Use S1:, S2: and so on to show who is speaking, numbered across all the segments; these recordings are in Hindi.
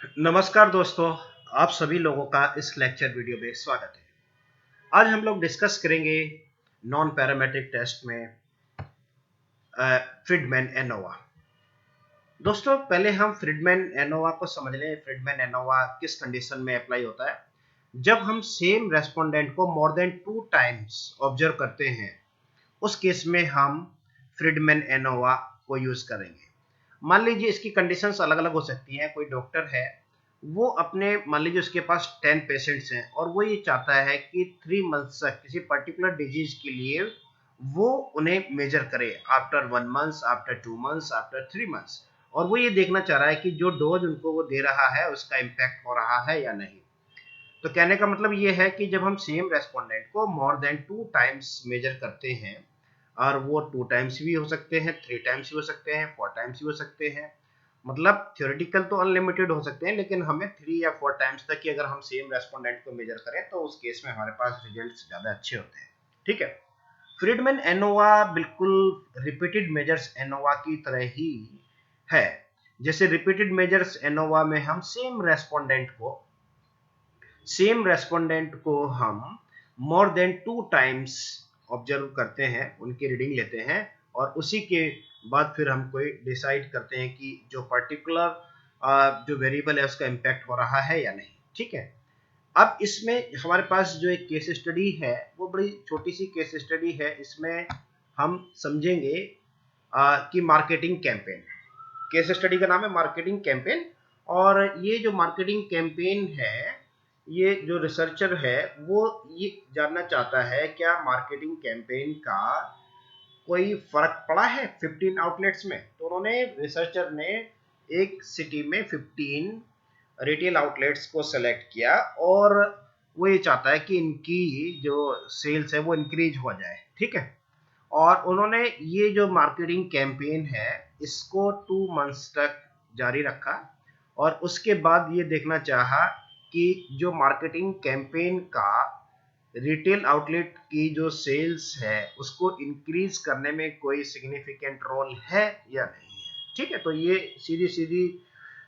S1: नमस्कार दोस्तों, आप सभी लोगों का इस लेक्चर वीडियो में स्वागत है। आज हम लोग डिस्कस करेंगे नॉन पैरामेट्रिक टेस्ट में फ्रीडमैन एनोवा। दोस्तों, पहले हम फ्रीडमैन एनोवा को समझ लें। फ्रीडमैन एनोवा किस कंडीशन में अप्लाई होता है? जब हम सेम रेस्पोंडेंट को मोर देन 2 टाइम्स ऑब्जर्व करते हैं, उस केस में हम फ्रीडमैन एनोवा को यूज करेंगे। मान लीजिए इसकी कंडीशंस अलग अलग हो सकती हैं। कोई डॉक्टर है, वो अपने मान लीजिए उसके पास 10 पेशेंट्स हैं और वो ये चाहता है कि 3 मंथ्स तक किसी पर्टिकुलर डिजीज के लिए वो उन्हें मेजर करे, after 1 month, after 2 months, after 3 months. और वो ये देखना चाह रहा है कि जो डोज उनको वो दे रहा है उसका इम्पैक्ट हो रहा है या नहीं। तो कहने का मतलब ये है कि जब हम सेम रेस्पोंडेंट को मोर देन 2 टाइम्स मेजर करते हैं, और वो 2 टाइम्स भी हो सकते हैं, 3 टाइम्स भी हो सकते हैं, 4 टाइम्स भी हो सकते हैं, मतलब थ्योरेटिकल तो अनलिमिटेड हो सकते हैं, लेकिन हमें 3 या 4 टाइम्स तक की अगर हम सेम रेस्पोंडेंट को मेजर करें तो उस केस में हमारे पास रिजल्ट्स ज़्यादा अच्छे होते हैं। ठीक है। फ्रीडमैन एनोवा बिल्कुल रिपीटेड मेजर्स एनोवा की तरह ही है। जैसे रिपीटेड मेजर्स एनोवा में हम सेम रेस्पोंडेंट को हम मोर देन 2 टाइम्स ऑब्जर्व करते हैं, उनकी रीडिंग लेते हैं, और उसी के बाद फिर हम कोई डिसाइड करते हैं कि जो पर्टिकुलर जो वेरिएबल है उसका इम्पैक्ट हो रहा है या नहीं। ठीक है। अब इसमें हमारे पास जो एक केस स्टडी है, वो बड़ी छोटी सी केस स्टडी है। इसमें हम समझेंगे कि मार्केटिंग कैंपेन। केस स्टडी का नाम है मार्केटिंग कैंपेन। और ये जो मार्केटिंग कैंपेन है, ये जो रिसर्चर है वो ये जानना चाहता है क्या मार्केटिंग कैंपेन का कोई फर्क पड़ा है 15 आउटलेट्स में। तो उन्होंने रिसर्चर ने एक सिटी में 15 रिटेल आउटलेट्स को सेलेक्ट किया, और वो ये चाहता है कि इनकी जो सेल्स है वो इंक्रीज हो जाए। ठीक है। और उन्होंने ये जो मार्केटिंग कैंपेन है इसको 2 मंथ्स तक जारी रखा, और उसके बाद ये देखना चाहा कि जो मार्केटिंग कैंपेन का रिटेल आउटलेट की जो सेल्स है उसको इंक्रीज करने में कोई सिग्निफिकेंट रोल है या नहीं है। ठीक है। तो ये सीधी सीधी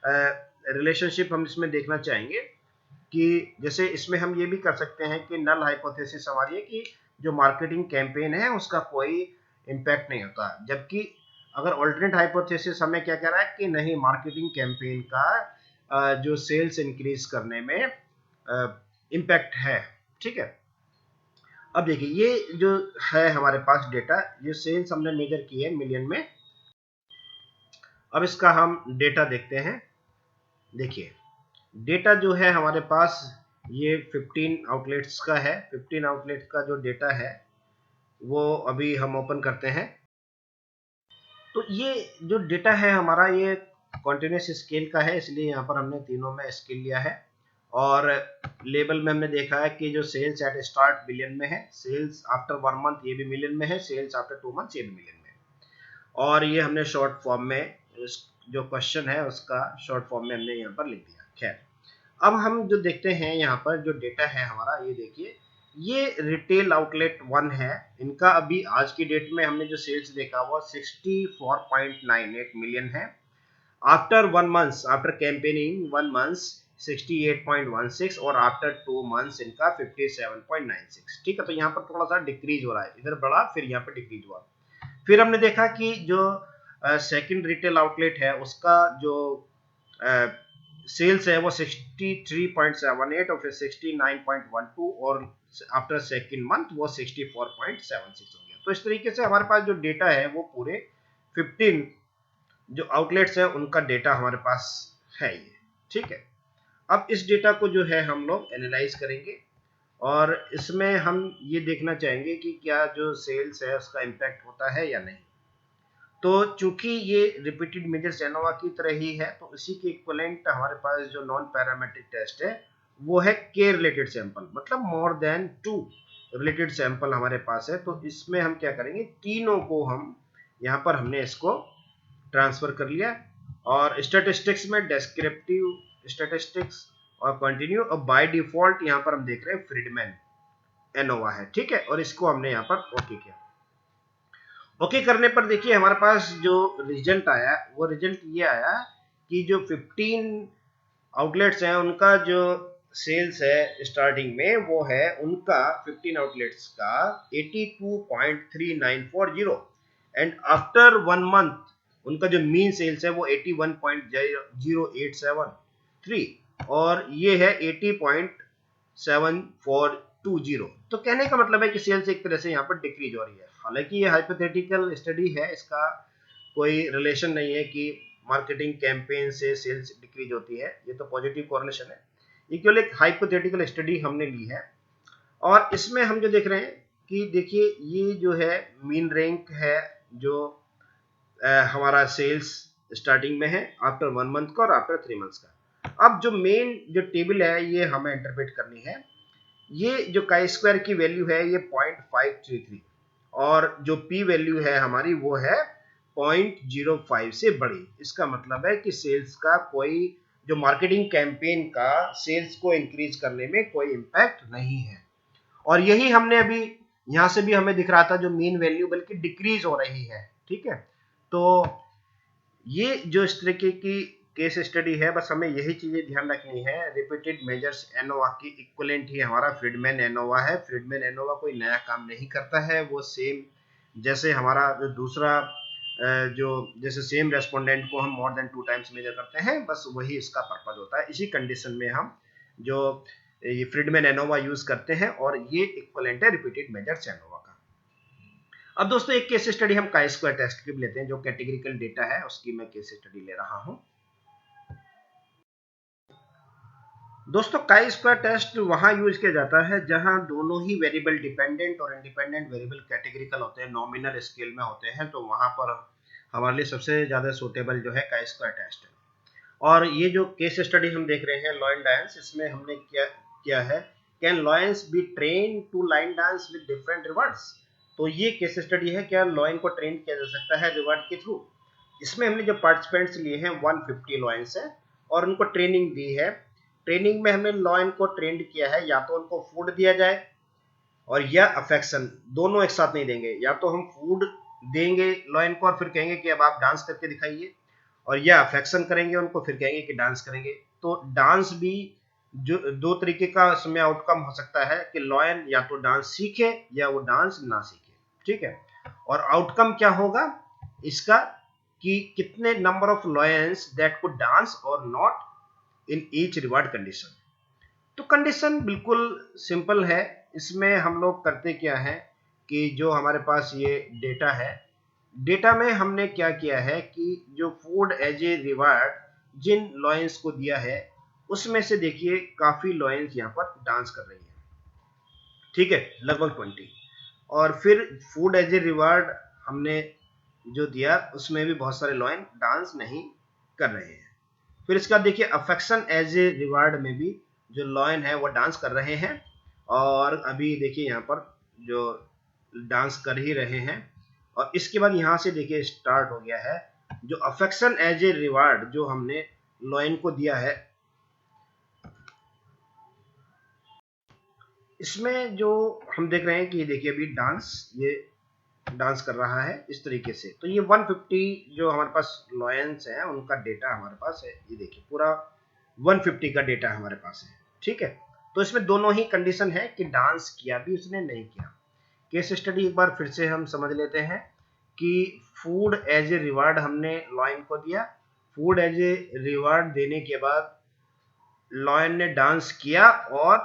S1: रिलेशनशिप हम इसमें देखना चाहेंगे कि जैसे इसमें हम ये भी कर सकते हैं कि नल हाइपोथेसिस हमारी है कि जो मार्केटिंग कैंपेन है उसका कोई इम्पैक्ट नहीं होता, जबकि अगर ऑल्टरनेट हाइपोथेसिस हमें क्या कह रहा है कि नहीं, मार्केटिंग कैंपेन का जो सेल्स इंक्रीज करने में इम्पैक्ट है। ठीक है। अब देखिए ये जो है हमारे पास डेटा, ये सेल्स हमने मेजर की है मिलियन में। अब इसका हम डेटा देखते हैं। देखिए डेटा जो है हमारे पास ये 15 आउटलेट्स का है। 15 आउटलेट्स का जो डेटा है वो अभी हम ओपन करते हैं। तो ये जो डेटा है हमारा, ये कॉन्टिन्यूस स्केल का है, इसलिए यहाँ पर हमने तीनों में स्केल लिया है। और लेबल में हमने देखा है कि जो सेल्स एट स्टार्ट मिलियन में है, सेल्स आफ्टर 1 मंथ ये भी मिलियन में है, सेल्स आफ्टर 2 मंथ ये भी मिलियन में है। और ये हमने शॉर्ट फॉर्म में जो क्वेश्चन है उसका शॉर्ट फॉर्म में हमने यहाँ पर लिख दिया। खैर, अब हम जो देखते हैं यहाँ पर जो डेटा है हमारा, ये देखिए ये रिटेल आउटलेट 1 है। इनका अभी आज की डेट में हमने जो सेल्स देखा वो 64.98 मिलियन है। After 1 month, after campaigning 1 month 68.16, और आफ्टर 2 मंथ्स इनका 57.96। ठीक है। तो यहाँ पर थोड़ा सा डिक्रीज हो रहा है, इधर बढ़ा फिर यहाँ पर डिक्रीज हुआ। फिर हमने देखा कि जो सेकंड रिटेल आउटलेट है उसका जो सेल्स है वो 63.78 और फिर 69.12, और आफ्टर सेकंड मंथ वो 64.76 हो गया। तो इस तरीके से हमारे पास जो डेटा है वो पूरे 15 जो आउटलेट्स है उनका डेटा हमारे पास है ये। ठीक है। अब इस डेटा को जो है हम लोग एनालाइज करेंगे, और इसमें हम ये देखना चाहेंगे कि क्या जो सेल्स है उसका इम्पैक्ट होता है या नहीं। तो चूंकि ये रिपीटेड मेजर्स एनोवा की तरह ही है, तो इसी के इक्विवेलेंट हमारे पास जो नॉन पैरामेट्रिक टेस्ट है वो है के रिलेटेड सैंपल, मतलब मोर देन 2 रिलेटेड सैंपल हमारे पास है। तो इसमें हम क्या करेंगे, तीनों को हम यहाँ पर हमने इसको ट्रांसफर कर लिया, और स्टैटिस्टिक्स में डेस्क्रिप्टिव स्टैटिस्टिक्स और कंटिन्यू, और बाय डिफॉल्ट यहाँ पर हम देख रहे हैं फ्रीडमैन एनोवा है। ठीक है। और इसको हमने यहाँ पर ओके किया। ओके करने पर देखिए हमारे पास जो रिजल्ट आया वो रिजल्ट ये आया कि जो 15 आउटलेट्स हैं उनका जो सेल्स है स्टार्टिंग में वो है उनका 15 आउटलेट्स का 82.3940 एंड आफ्टर 1 मंथ उनका जो मीन सेल्स है वो 81.0873 और ये है 80.7420। तो कहने का मतलब है कि सेल्स एक तरह से यहाँ पर डिक्रीज हो रही है। हालांकि ये हाइपोथेटिकल स्टडी है, इसका कोई रिलेशन नहीं है कि मार्केटिंग कैंपेन से सेल्स डिक्रीज होती है, ये तो पॉजिटिव कोरिलेशन है। ये केवल एक हाइपोथेटिकल स्टडी हमने ली है और इसमें हम जो देख रहे हैं कि देखिए ये जो है मीन रैंक है जो हमारा सेल्स स्टार्टिंग में है आफ्टर 1 मंथ का और आफ्टर 3 मंथ्स का। अब जो मेन जो टेबल है ये हमें इंटरप्रेट करनी है। ये जो काई स्क्वायर की वैल्यू है ये 0.533 और जो पी वैल्यू है हमारी वो है 0.05 से बड़ी। इसका मतलब है कि सेल्स का कोई जो मार्केटिंग कैंपेन का सेल्स को इंक्रीज करने में कोई इम्पैक्ट नहीं है। और यही हमने अभी यहां से भी हमें दिख रहा था जो मीन वैल्यू बल्कि डिक्रीज हो रही है। ठीक है, तो ये जो इस तरीके की केस स्टडी है बस हमें यही चीजें ध्यान रखनी है। रिपीटेड मेजर्स एनोवा की इक्विवेलेंट ही हमारा फ्रीडमैन एनोवा है। फ्रीडमैन एनोवा कोई नया काम नहीं करता है, वो सेम जैसे हमारा जो दूसरा जो जैसे सेम रेस्पोंडेंट को हम मोर देन 2 टाइम्स मेजर करते हैं, बस वही इसका पर्पज होता है। इसी कंडीशन में हम जो ये फ्रीडमैन एनोवा यूज करते हैं और ये इक्विवेलेंट है रिपीटेड मेजर्स एनोवा का। अब दोस्तों एक केस स्टडी हम काई स्क्वायर टेस्ट की भी लेते हैं, जो कैटेगरिकल डेटा है उसकी मैं केस स्टडी ले रहा हूं। दोस्तों काई स्क्वायर टेस्ट वहां यूज किया जाता है जहां दोनों ही वेरिएबल डिपेंडेंट और इंडिपेंडेंट वेरिएबल कैटेगरिकल होते हैं, नॉमिनल स्केल में होते हैं, तो वहां पर हमारे लिए सबसे ज्यादा सूटेबल जो है काई स्क्वायर टेस्ट है। और ये जो केस स्टडी हम देख रहे हैं लॉयन डांस, इसमें हमने क्या किया है, can lions be train to line dance with different rewards. तो ये केस स्टडी है, क्या लॉयन को ट्रेन किया जा सकता है रिवार्ड के थ्रू। इसमें हमने जो पार्टिसिपेंट्स लिए हैं 150 लॉयंस है और उनको ट्रेनिंग दी है। ट्रेनिंग में हमने लॉयन को ट्रेंड किया है, या तो उनको फूड दिया जाए और या अफेक्शन, दोनों एक साथ नहीं देंगे। या तो हम फूड देंगे लॉयन को और फिर कहेंगे कि अब आप डांस करके दिखाइए, और या अफेक्शन करेंगे उनको फिर कहेंगे कि डांस करेंगे। तो डांस भी जो दो तरीके का इसमें आउटकम हो सकता है कि लॉयन या तो डांस सीखे या वो डांस ना सीखे। ठीक है, और आउटकम क्या होगा इसका कि कितने number of lions that could dance or not in each reward condition. तो कंडीशन बिल्कुल सिंपल है। इसमें हम लोग करते क्या है कि जो हमारे पास ये डेटा है, डेटा में हमने क्या किया है कि जो फूड एज ए रिवार्ड जिन लॉयंस को दिया है उसमें से देखिए काफी लॉयंस यहाँ पर डांस कर रही है। ठीक है, लगभग 20। और फिर फूड एज ए रिवार्ड हमने जो दिया उसमें भी बहुत सारे लॉयन डांस नहीं कर रहे हैं। फिर इसका देखिए अफेक्शन एज ए रिवार्ड में भी जो लॉयन है वो डांस कर रहे हैं, और अभी देखिए यहाँ पर जो डांस कर ही रहे हैं। और इसके बाद यहाँ से देखिए स्टार्ट हो गया है जो अफेक्शन एज ए रिवार्ड जो हमने लॉयन को दिया है। इसमें जो हम देख रहे हैं कि देखिए अभी ये डांस कर रहा है इस तरीके से। तो ये 150 जो हमारे पास लॉयंस है उनका डेटा हमारे पास है, ये देखिए पूरा 150 का डेटा हमारे पास है। ठीक है, तो इसमें दोनों ही कंडीशन है कि डांस किया भी उसने नहीं किया। केस स्टडी एक बार फिर से हम समझ लेते हैं कि फूड एज ए रिवार्ड हमने लॉयन को दिया। फूड एज ए रिवार्ड देने के बाद लॉयन ने डांस किया और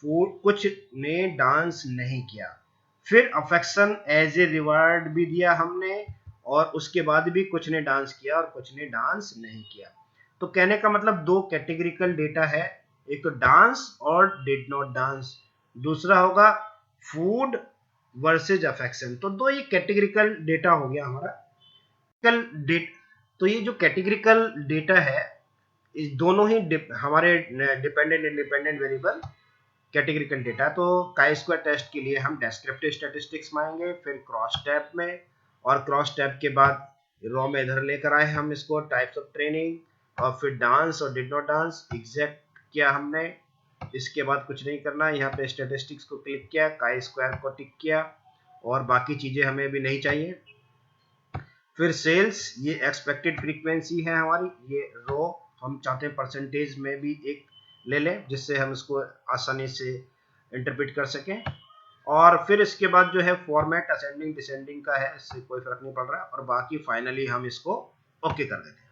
S1: फूड कुछ ने डांस नहीं किया। फिर अफेक्शन एज ए रिवार्ड भी दिया हमने और उसके बाद भी कुछ ने डांस किया और कुछ ने डांस नहीं किया। तो कहने का मतलब दो कैटेगरिकल डेटा है, एक तो डांस और डिड नॉट डांस, दूसरा होगा फूड वर्सेज अफेक्शन। तो दो ये कैटेगरिकल डेटा हो गया हमारा डेट। तो ये जो कैटेगरिकल डेटा है इस दोनों ही हमारे dependent independent variable categorical data. तो काई स्क्वायर टेस्ट के लिए हम डेस्क्रिप्टिव स्टैटिस्टिक्स में आएंगे, फिर क्रॉस टैब में, और क्रॉस टैब के बाद रॉ में इधर लेकर आए हम इसको टाइप्स ऑफ ट्रेनिंग, और फिर डांस और डिड नॉट डांस एग्जैक्ट किया हमने। इसके बाद कुछ नहीं करना, यहाँ पे स्टैटिस्टिक्स को क्लिक किया, काई स्क्वायर को टिक किया, और बाकी चीजें हमें भी नहीं चाहिए। फिर सेल्स, ये एक्सपेक्टेड फ्रीक्वेंसी है हमारी, ये रो हम चाहते हैं परसेंटेज में भी एक ले लें जिससे हम इसको आसानी से इंटरप्रेट कर सकें। और फिर इसके बाद जो है फॉर्मेट असेंडिंग डिसेंडिंग का है, इससे कोई फर्क नहीं पड़ रहा है। और बाकी फाइनली हम इसको ओके कर देते हैं।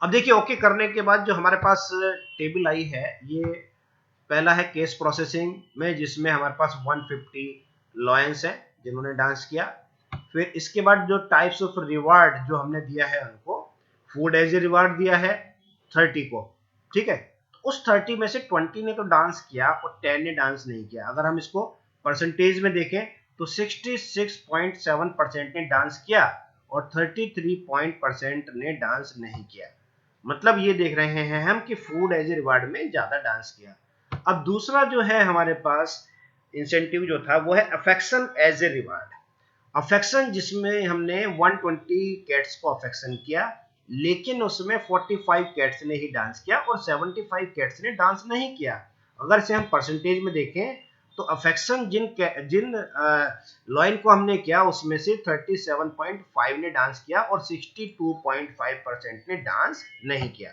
S1: अब देखिए ओके करने के बाद जो हमारे पास टेबल आई है, ये पहला है केस प्रोसेसिंग में, जिसमें हमारे पास 150 लॉयंस है जिन्होंने डांस किया। फिर इसके बाद जो टाइप्स ऑफ रिवार्ड जो हमने दिया है उनको, फूड एज ए रिवार्ड दिया है 30 को, ठीक है। तो उस 30 में से 20 ने तो डांस किया और 10 ने डांस नहीं किया। अगर हम इसको परसेंटेज में देखें तो 66.7% ने डांस किया और 33% ने डांस नहीं किया। मतलब ये देख रहे हैं हम कि फूड एज ए रिवार्ड में ज्यादा डांस किया। अब दूसरा जो है हमारे पास इंसेंटिव जो था वो है affection as a reward. Affection जिसमें हमने 120 कैट्स को अफेक्शन किया, लेकिन उसमें 45 कैट्स ने ही डांस किया और 75 कैट्स ने डांस नहीं किया। अगर से हम परसेंटेज में देखें तो अफेक्शन जिन लॉइन को हमने किया उसमें से 37.5 ने डांस किया और 62.5% ने डांस नहीं किया।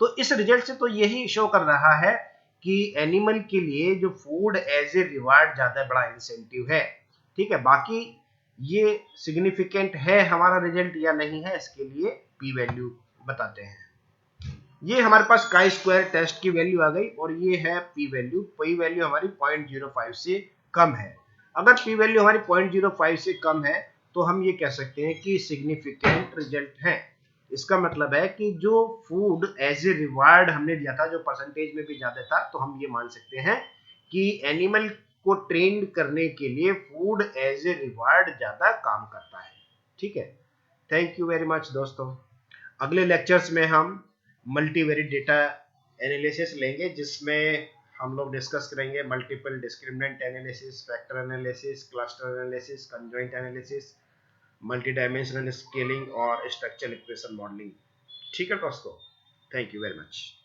S1: तो इस रिजल्ट से तो यही शो कर रहा है कि एनिमल के लिए जो फूड एज ए रिवार्ड ज्यादा बड़ा इंसेंटिव है, ठीक है। बाकी ये सिग्निफिकेंट है हमारा रिजल्ट या नहीं है, इसके लिए पी वैल्यू बताते हैं। ये हमारे पास काई स्क्वायर टेस्ट की वैल्यू आ गई और ये है पी वैल्यू। पी वैल्यू हमारी 0.05 से कम है। अगर पी वैल्यू हमारी 0.05 से कम है तो हम ये कह सकते हैं कि सिग्निफिकेंट रिजल्ट है। इसका मतलब है कि जो फूड एज ए रिवार्ड हमने दिया था, जो परसेंटेज में भी ज्यादा था, तो हम ये मान सकते हैं कि एनिमल को ट्रेन करने के लिए फूड एज ए रिवार्ड ज्यादा काम करता है, ठीक है। थैंक यू वेरी मच दोस्तों। अगले लेक्चर्स में हम मल्टीवेरिएट डेटा एनालिसिस लेंगे, जिसमें हम लोग डिस्कस करेंगे multiple discriminant analysis, factor analysis, cluster analysis, conjoint analysis, multi dimensional scaling और स्ट्रक्चरल इक्वेशन मॉडलिंग। ठीक है दोस्तों, थैंक यू वेरी मच।